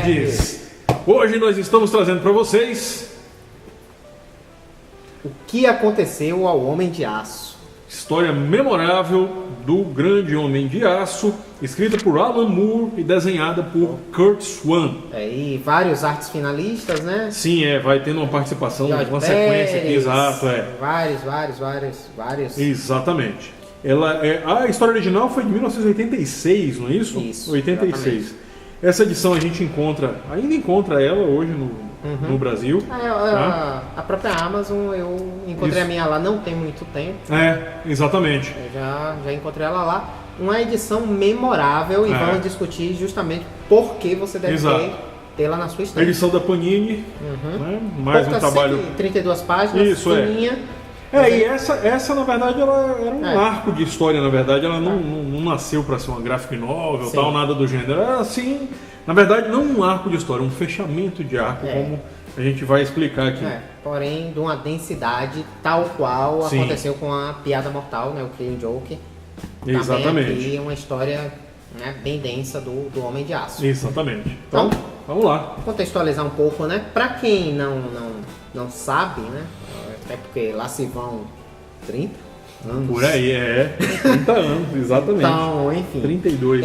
Nerds! Hoje nós estamos trazendo para vocês o que aconteceu ao Homem de Aço. História memorável do grande Homem de Aço, escrita por Alan Moore e desenhada por Curt Swan. E vários artes finalistas, né? Sim, vai tendo uma participação, George uma Pérez, sequência aqui, exato, Vários. Exatamente. A história original foi de 1986, não é isso? Isso, 86. exatamente. Essa edição a gente ainda encontra ela hoje no Brasil. A própria Amazon, eu encontrei a minha lá não tem muito tempo. Exatamente. Eu já encontrei ela lá. Uma edição memorável e vamos discutir justamente por que você deve tê-la na sua estante. Edição da Panini, né? Mais um trabalho. 32 páginas, isso, fininha. E essa na verdade ela era um arco de história, na verdade ela não nasceu para ser uma graphic novel, tal, nada do gênero. Era assim, na verdade não um arco de história, um fechamento de arco, como a gente vai explicar aqui. Porém de uma densidade tal qual aconteceu com a Piada Mortal, né, o Killing Joke. Exatamente. Também aqui uma história, né, bem densa do Homem de Aço. Exatamente. Então, vamos lá. Contextualizar um pouco, né? Para quem não sabe, né? Até porque lá se vão 30 anos. Por aí, 30 anos, exatamente. Então, enfim. 32.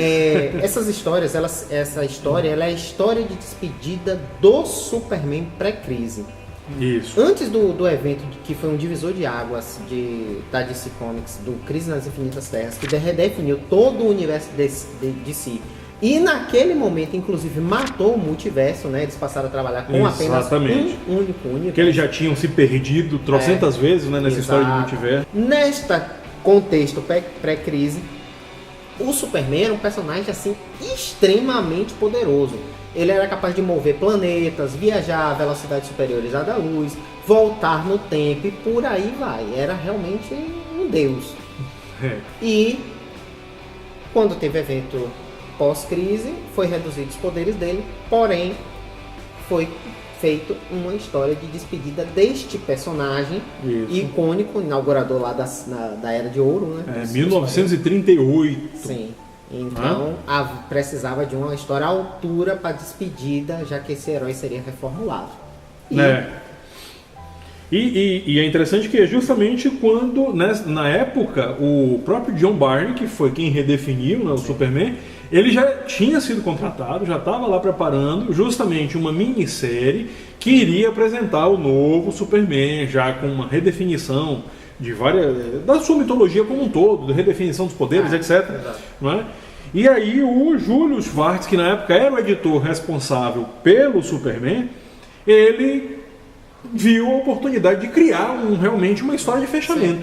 Essa história ela é a história de despedida do Superman pré-crise. Isso. Antes do evento, que foi um divisor de águas da DC Comics, do Crise nas Infinitas Terras, que redefiniu todo o universo de DC. E naquele momento, inclusive, matou o multiverso, né? Eles passaram a trabalhar com apenas um único universo. Que eles já tinham se perdido trocentas vezes, né, nessa história de multiverso. Neste contexto pré-crise, o Superman era um personagem assim extremamente poderoso. Ele era capaz de mover planetas, viajar a velocidades superiores à da luz, voltar no tempo e por aí vai. Era realmente um deus. E quando teve evento pós-crise, foi reduzido os poderes dele, porém foi feito uma história de despedida deste personagem icônico, inaugurador lá da Era de Ouro, né? 1938. Sim. Então precisava de uma história à altura para despedida, já que esse herói seria reformulado. E é interessante que é justamente quando, na época, o próprio John Byrne, que foi quem redefiniu, né, o Superman, ele já tinha sido contratado, já estava lá preparando justamente uma minissérie que iria apresentar o novo Superman, já com uma redefinição de da sua mitologia como um todo, da redefinição dos poderes, etc. Não é? E aí o Júlio Schwartz, que na época era o editor responsável pelo Superman, ele viu a oportunidade de criar realmente uma história de fechamento.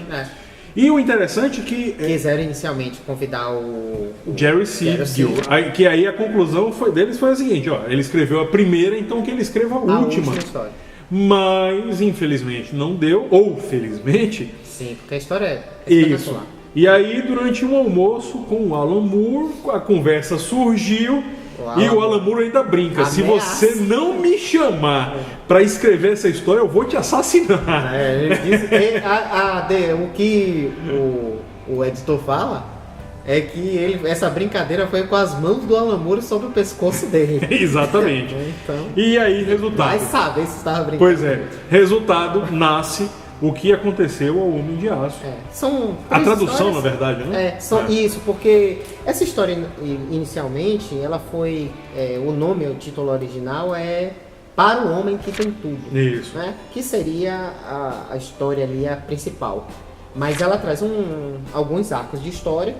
E o interessante é que... Quiseram inicialmente convidar o Jerry Siegel, que aí a conclusão deles foi a seguinte, ele escreveu a primeira, então que ele escreva a última história. Mas, infelizmente, não deu, ou felizmente... Sim, porque a história é espetacular. E aí, durante um almoço com o Alan Moore, a conversa surgiu... E o Alan Moore ainda brinca, se você não me chamar para escrever essa história, eu vou te assassinar. Ele diz, o que o editor fala é que essa brincadeira foi com as mãos do Alan Moore sobre o pescoço dele. Exatamente. Então, e aí, resultado... Vai saber se estava brincando. Pois resultado, nasce... O que aconteceu ao Homem de Aço. A tradução, na verdade, né? Isso, porque essa história, inicialmente, ela foi... o nome, o título original é Para o Homem que Tem Tudo. Isso. Né? Que seria a história ali, a principal. Mas ela traz alguns arcos de história.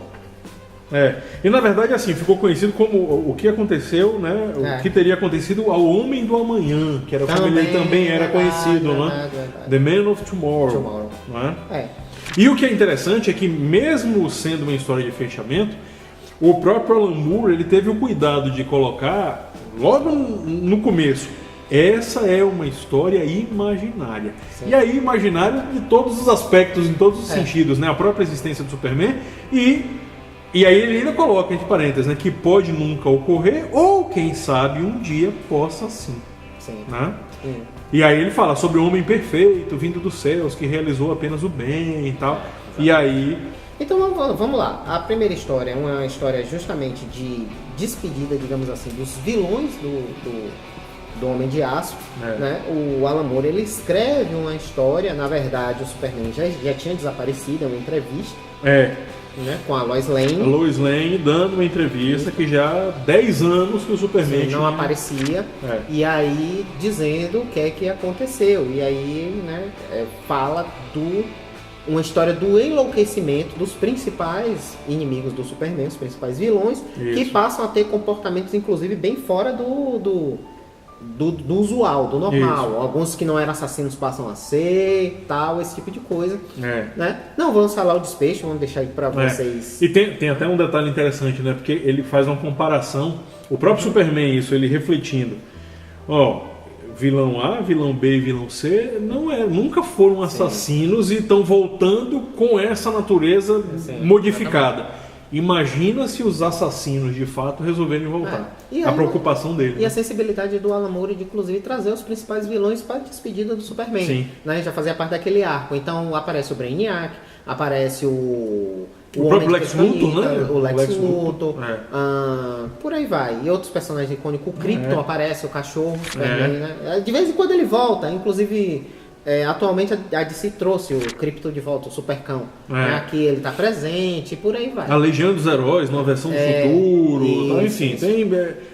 E na verdade, assim, ficou conhecido como o que aconteceu, né? O que teria acontecido ao Homem do Amanhã, que era como ele também era conhecido, né? The Man of Tomorrow. Não é? E o que é interessante é que, mesmo sendo uma história de fechamento, o próprio Alan Moore ele teve o cuidado de colocar, logo no começo, essa é uma história imaginária. E aí, imaginária de todos os aspectos, em todos os sentidos, né? A própria existência do Superman E aí ele ainda coloca, entre parênteses, né, que pode nunca ocorrer, ou quem sabe um dia possa sim. Sim. Né? Sim. E aí ele fala sobre o homem perfeito, vindo dos céus, que realizou apenas o bem e tal. E aí... Então vamos lá. A primeira história é uma história justamente de despedida, digamos assim, dos vilões do Homem de Aço. Né? O Alan Moore, ele escreve uma história, na verdade o Superman já tinha desaparecido, é uma entrevista. Né, com a Lois Lane. A Lois Lane dando uma entrevista que já há 10 anos que o Superman não aparecia. E aí dizendo o que é que aconteceu. E aí, né, fala uma história do enlouquecimento dos principais inimigos do Superman, os principais vilões, que passam a ter comportamentos inclusive bem fora do usual, do normal. Isso. Alguns que não eram assassinos passam a ser, tal, esse tipo de coisa. Né? Não vamos falar o desfecho, vamos deixar aí pra vocês. E tem até um detalhe interessante, né? Porque ele faz uma comparação, o próprio Superman, isso, ele refletindo. Vilão A, vilão B e vilão C nunca foram assassinos e estão voltando com essa natureza modificada. Exatamente. Imagina se os assassinos de fato resolverem voltar. A preocupação dele. E a sensibilidade do Alan Moore de inclusive trazer os principais vilões para a despedida do Superman. Sim. Né? Já fazia parte daquele arco. Então aparece o Brainiac, aparece o próprio Lex Luthor, né? O Lex Luthor. Por aí vai. E outros personagens icônicos. O Krypton aparece, o cachorro. Superman, né? De vez em quando ele volta. Inclusive... atualmente a DC trouxe o Krypton de volta, o Supercão. Aqui ele está presente e por aí vai. A Legião dos Heróis, numa versão do futuro. Enfim, tem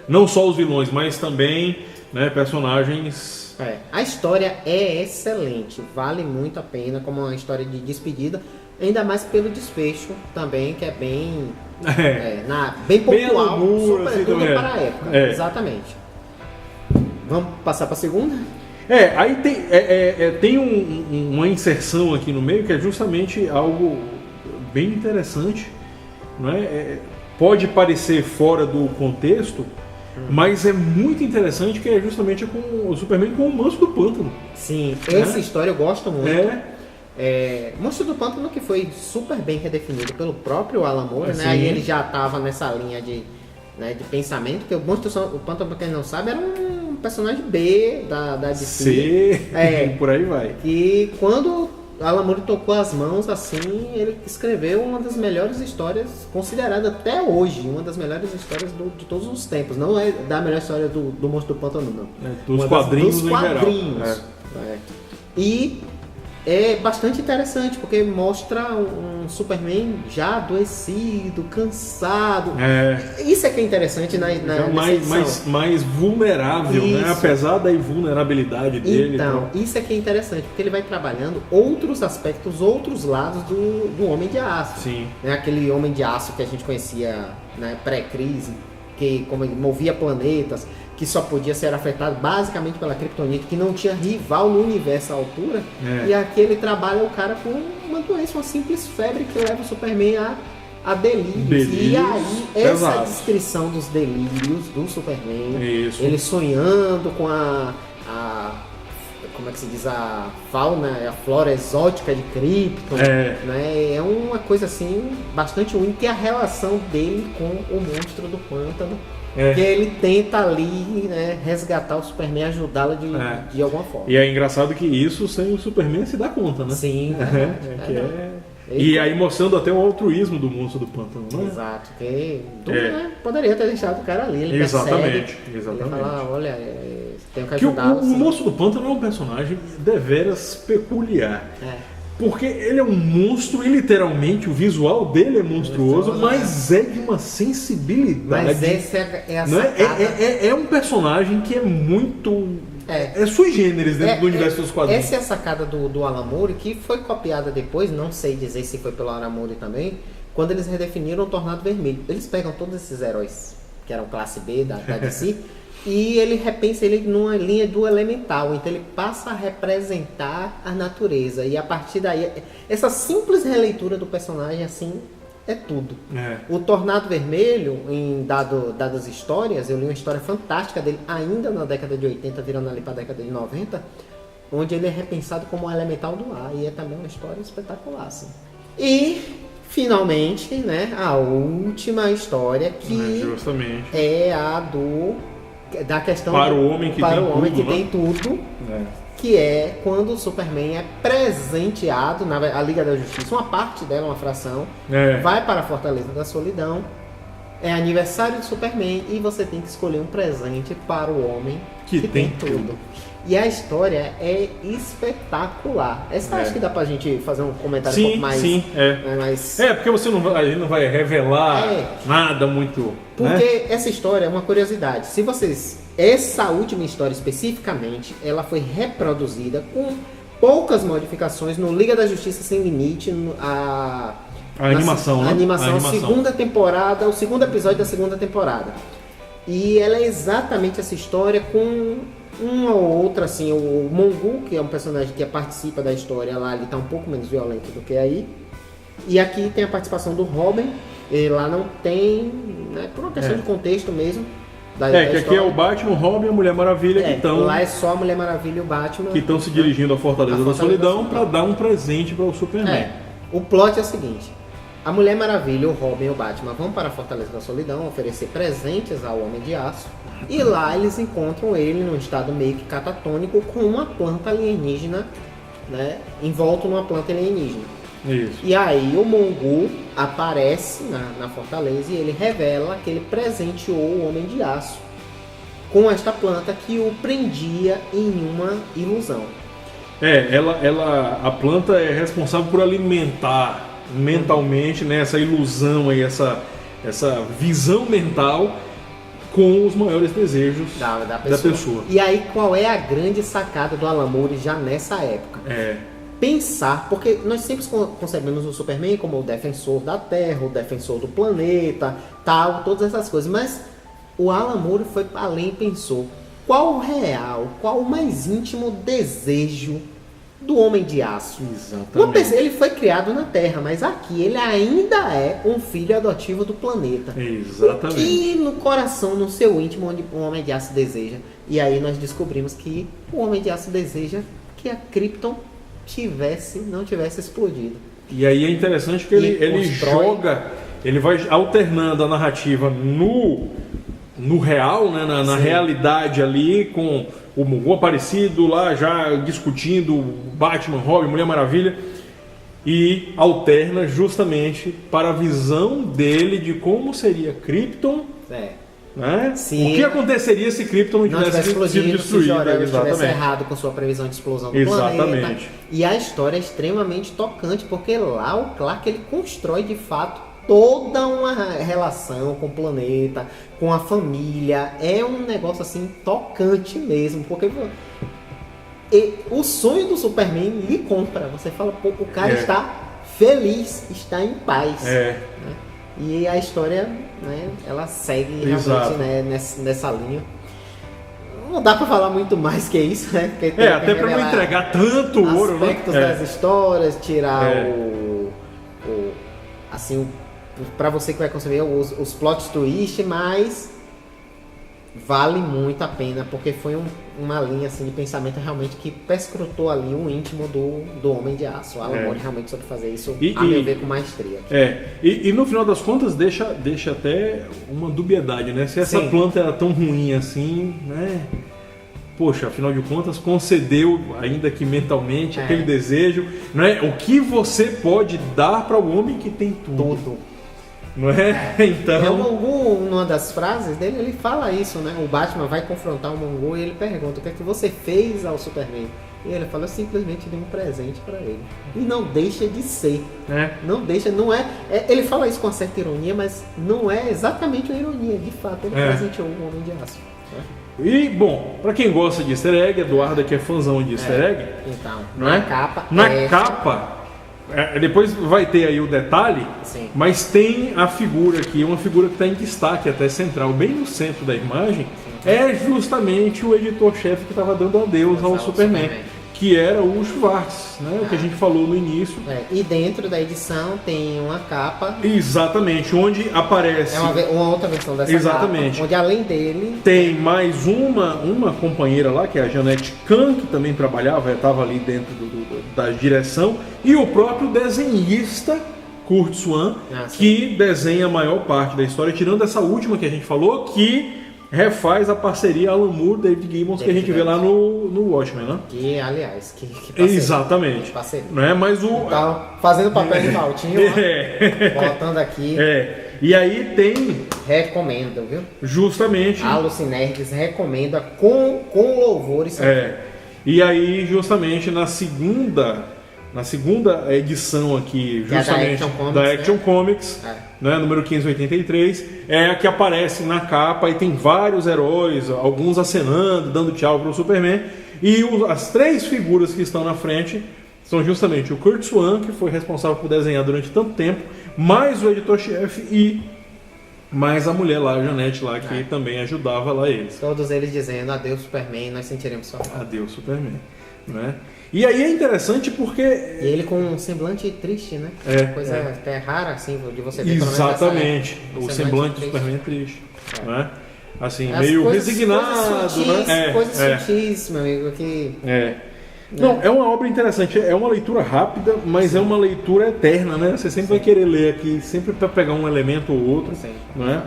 não só os vilões, mas também, né, personagens. A história é excelente, vale muito a pena como uma história de despedida, ainda mais pelo desfecho também, que é bem, bem pontual, super para a época. Exatamente. Vamos passar para a segunda? Aí tem uma inserção aqui no meio que é justamente algo bem interessante, não é? Pode parecer fora do contexto, mas é muito interessante, que é justamente com o Superman com o Monstro do Pântano. Sim, essa história eu gosto muito. Monstro do Pântano, que foi super bem redefinido pelo próprio Alan Moore, né? Aí ele já estava nessa linha de pensamento, que o Monstro do Pântano, pra quem não sabe, era um personagem B da DC. Por aí vai. E quando Alan Moore tocou as mãos, assim, ele escreveu uma das melhores histórias, considerada até hoje, uma das melhores histórias de todos os tempos. Não é da melhor história do Monstro do Pântano, não. Dos quadrinhos em geral. E é bastante interessante, porque mostra um Superman já adoecido, cansado. Isso é que é interessante mais vulnerável, né? Apesar da invulnerabilidade dele. Então, isso é que é interessante, porque ele vai trabalhando outros aspectos, outros lados do Homem de Aço. Sim. Aquele Homem de Aço que a gente conhecia, né, pré-crise, que como ele movia planetas, que só podia ser afetado basicamente pela Kryptonite, que não tinha rival no universo à altura. E aqui ele trabalha o cara com uma doença, uma simples febre que leva o Superman a delírios. E aí, essa descrição dos delírios do Superman, ele sonhando com como é que se diz, a fauna, a flora exótica de Krypton, né? É uma coisa assim bastante única, que é a relação dele com o Monstro do Pântano. Que ele tenta ali, né, resgatar o Superman, ajudá-lo de alguma forma. E é engraçado que isso sem o Superman se dá conta, né? Sim. E aí mostrando até o altruísmo do Monstro do Pântano, né? Exato, que né, poderia ter deixado o cara ali. Ele exatamente. Ele fala, olha, tenho que ajudá-lo. O Monstro do Pântano é um personagem deveras peculiar. Porque ele é um monstro e literalmente o visual dele é monstruoso, mas é de uma sensibilidade. Mas essa é a sacada. É um personagem que é muito... É sui generis dentro do universo dos quadrinhos. Essa é a sacada do Alan Moore, que foi copiada depois, não sei dizer se foi pelo Alan Moore também, quando eles redefiniram o Tornado Vermelho. Eles pegam todos esses heróis que eram classe B da DC e ele repensa ele numa linha do elemental, então ele passa a representar a natureza, e a partir daí, essa simples releitura do personagem, assim, é tudo. O Tornado Vermelho, em dadas histórias, eu li uma história fantástica dele, ainda na década de 80, virando ali para a década de 90, onde ele é repensado como um elemental do ar, e é também uma história espetacular, assim. E, finalmente, né, a última história, que justamente é a do da questão para o homem que para tem o homem tudo, que tem tudo, É. que é quando o Superman é presenteado na a Liga da Justiça, uma parte dela, uma fração, É. vai para a Fortaleza da Solidão, é aniversário do Superman e você tem que escolher um presente para o homem Que tem tudo. E a história é espetacular. Essa acho que dá pra gente fazer um comentário um pouco mais... Sim, é. né, mais... Porque você não vai, a gente não vai revelar nada muito. Porque né? essa história é uma curiosidade. Se vocês... Essa última história especificamente, ela foi reproduzida com poucas modificações no Liga da Justiça Sem Limite, A animação, né? A animação, A segunda temporada, o segundo episódio da segunda temporada. E ela é exatamente essa história com uma ou outra, assim, o Mongu, que é um personagem que participa da história lá, ele tá um pouco menos violento do que aí. E aqui tem a participação do Robin, e lá não tem, né, por uma questão de contexto mesmo. Da que história. aqui é o Batman, o Robin e a Mulher Maravilha que estão... Lá é só a Mulher Maravilha e o Batman. Que estão se dirigindo à Fortaleza da Solidão para dar um presente para o Superman. O plot é o seguinte: a Mulher Maravilha, o Robin e o Batman vão para a Fortaleza da Solidão oferecer presentes ao Homem de Aço. E lá eles encontram ele num estado meio que catatônico com uma planta alienígena, né, envolto numa planta alienígena. Isso. E aí o Mongu aparece na Fortaleza e ele revela que ele presenteou o Homem de Aço com esta planta que o prendia em uma ilusão. A planta é responsável por alimentar mentalmente, né, essa ilusão aí, essa visão mental com os maiores desejos da pessoa. E aí qual é a grande sacada do Alan Moore já nessa época? Pensar, porque nós sempre concebemos o Superman como o defensor da Terra, o defensor do planeta, tal, todas essas coisas, mas o Alan Moore foi além e pensou qual o real, qual o mais íntimo desejo do Homem de Aço. Exatamente. Ele foi criado na Terra, mas aqui ele ainda é um filho adotivo do planeta. Exatamente. E no coração, no seu íntimo, onde o Homem de Aço deseja. E aí nós descobrimos que o Homem de Aço deseja que a Krypton não tivesse explodido. E aí é interessante que ele joga, ele vai alternando a narrativa no real, né, na realidade ali, com o Mongu aparecido lá já discutindo Batman, Robin, Mulher Maravilha, e alterna justamente para a visão dele de como seria Krypton. Né? Sim. O que aconteceria se Krypton não tivesse sido destruída? Se tivesse errado com sua previsão de explosão do planeta. E a história é extremamente tocante, porque lá o Clark ele constrói de fato toda uma relação com o planeta, com a família. É um negócio assim tocante mesmo, porque o sonho do Superman lhe compra. Você fala, pô, o cara está feliz, está em paz. Né? E a história, né, ela segue realmente, né, nessa linha. Não dá pra falar muito mais que isso, né? Porque até pra não entregar tanto ouro, né? Aspectos das histórias, tirar pra você que vai consumir os plot twist, mas vale muito a pena, porque foi uma linha assim, de pensamento realmente que perscrutou ali o íntimo do Homem de Aço. O Alan Moore realmente soube fazer isso, a meu ver, com maestria. E no final das contas deixa até uma dubiedade, né? Se essa planta era tão ruim assim, né? Poxa, afinal de contas, concedeu, ainda que mentalmente, aquele desejo, né? O que você pode dar para o homem que tem tudo? Não é? Então... O Mongu, numa das frases dele, ele fala isso, né? O Batman vai confrontar o Mongu e ele pergunta: o que é que você fez ao Superman? E ele fala: eu simplesmente dei um presente para ele. E não deixa de ser. Não deixa, não é... Ele fala isso com uma certa ironia, mas não é exatamente uma ironia. De fato, ele presenteou o Homem de Aço. E, bom, pra quem gosta de easter egg, Eduardo que é fãzão de easter egg, então, não é? Na capa, depois vai ter aí o detalhe, mas tem a figura aqui, uma figura que está em destaque até central, bem no centro da imagem, é justamente o editor-chefe que estava dando adeus ao Superman, que era o Schwartz, né? O que a gente falou no início. E dentro da edição tem uma capa. Exatamente, onde aparece... É uma outra versão dessa capa, onde além dele... Tem mais uma companheira lá, que é a Jeanette Kahn, que também trabalhava, estava ali dentro da direção, e o próprio desenhista Curt Swan, que desenha a maior parte da história, tirando essa última que a gente falou, que refaz a parceria Alan Moore, David Gibbons, que a gente vê lá no Watchmen, né? Que, aliás, que parceria. Exatamente. Que parceria. Né? Mas o... Então, fazendo papel de Valtinho, voltando aqui, E aí tem... recomendo, viu? Justamente... A Lucinerds recomenda com louvores. E aí, justamente, na segunda edição aqui, justamente da Action Comics, né, número 1583, é a que aparece na capa e tem vários heróis, alguns acenando, dando tchau pro Superman. E as 3 figuras que estão na frente são justamente o Curt Swan, que foi responsável por desenhar durante tanto tempo, mais o editor-chefe e mais a mulher lá, a Janete lá, que também ajudava lá eles. Todos eles dizendo adeus Superman, nós sentiremos sua falta. Adeus Superman, né? E aí é interessante porque... E ele com um semblante triste, né? Coisa até rara, assim, de você ver. Exatamente. O semblante do Superman é triste. Né? Assim, meio resignado, né? Coisas sutis, meu amigo, que... Não, é uma obra interessante, é uma leitura rápida, mas é uma leitura eterna, né? Você sempre vai querer ler aqui, sempre para pegar um elemento ou outro, né?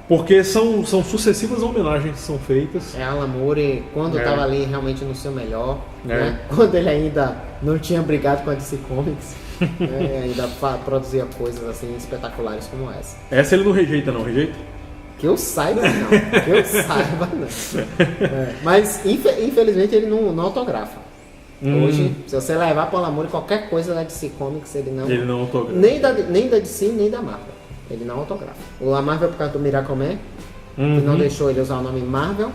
Porque são sucessivas homenagens que são feitas. Alan Moore, quando estava ali realmente no seu melhor, né? Quando ele ainda não tinha brigado com a DC Comics, né? Ainda produzia coisas assim espetaculares como essa. Essa ele não rejeita, não? Rejeita? Que eu saiba, não. Que eu saiba, não. Mas, infelizmente, ele não autografa. Hoje, se você levar para o Alan Moore qualquer coisa da DC Comics, ele não autografa. Nem da DC, nem da Marvel. Ele não autografa. O da Marvel por causa do Miracle Man, que não deixou ele usar o nome Marvel.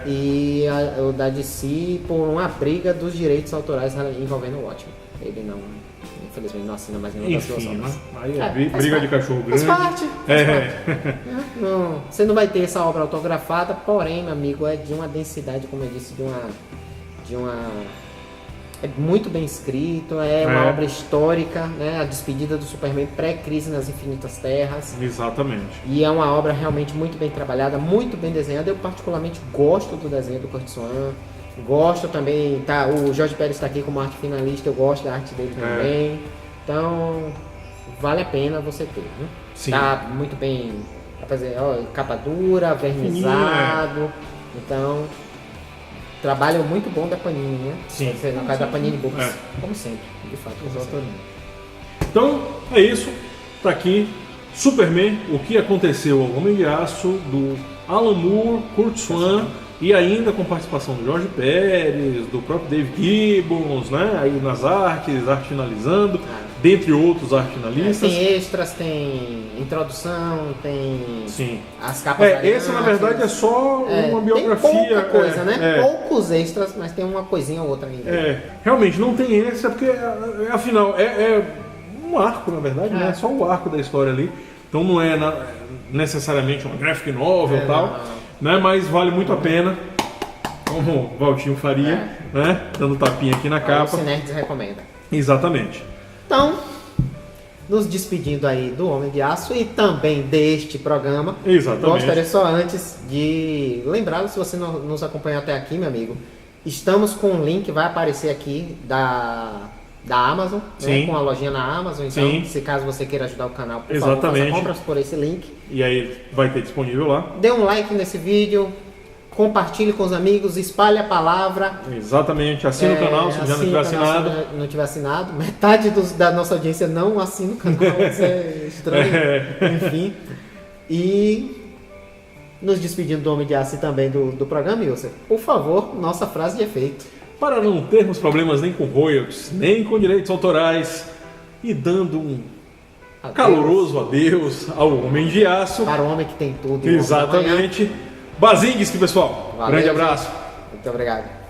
E o da DC por uma briga dos direitos autorais envolvendo o Watchmen. Ele não, infelizmente, não assina mais nenhuma das 2 obras. Aí é briga de cachorro grande. Faz parte. Não, você não vai ter essa obra autografada, porém, meu amigo, é de uma densidade, como eu disse, de uma é muito bem escrito, é uma obra histórica, né? A despedida do Superman pré-crise nas Infinitas Terras. Exatamente. E é uma obra realmente muito bem trabalhada, muito bem desenhada. Eu particularmente gosto do desenho do Curt Swan. Gosto também, o Jorge Pérez está aqui como arte finalista, eu gosto da arte dele também. Então, vale a pena você ter, né? Sim. Tá muito bem, capa dura, vernizado. Então... Trabalho muito bom da Panini, né? Sim. No caso da Panini Books, como sempre, de fato. Exatamente. Então, é isso. Tá aqui, Superman, o que aconteceu ao Homem de Aço, do Alan Moore, Curt Swan, e ainda com participação do Jorge Pérez, do próprio Dave Gibbons, né? Aí nas artes, arte finalizando, dentre outros arte finalistas. Tem extras, tem introdução, tem as capas. Esse na verdade é só uma biografia. Tem pouca coisa, né? Poucos extras, mas tem uma coisinha ou outra ainda. Realmente não tem extra, porque afinal é um arco, na verdade, né? É só o arco da história ali. Então não é necessariamente uma graphic novel e tal, né? Mas vale muito a pena, como o Valtinho faria, né? Dando tapinha aqui na capa. O Cinerds recomenda. Exatamente. Então, nos despedindo aí do Homem de Aço e também deste programa. Exatamente. Gostaria só antes de lembrá-lo, se você não nos acompanhou até aqui, meu amigo, estamos com um link, vai aparecer aqui da Amazon, né, com a lojinha na Amazon. Então, se caso você queira ajudar o canal, por favor, faça compras por esse link. E aí vai ter disponível lá. Dê um like nesse vídeo, compartilhe com os amigos, espalhe a palavra. Exatamente, assina o canal se já não tiver assinado. Não tiver assinado. Metade da nossa audiência não assina o canal, isso é estranho. Enfim. E nos despedindo do Homem de Aço e também do programa, Wilson, por favor, nossa frase de efeito. Para não termos problemas nem com royalties, nem com direitos autorais, e dando um caloroso adeus ao Homem de Aço. Para o homem que tem tudo. Exatamente. Bazingues, pessoal. Valeu, grande abraço. Gente. Muito obrigado.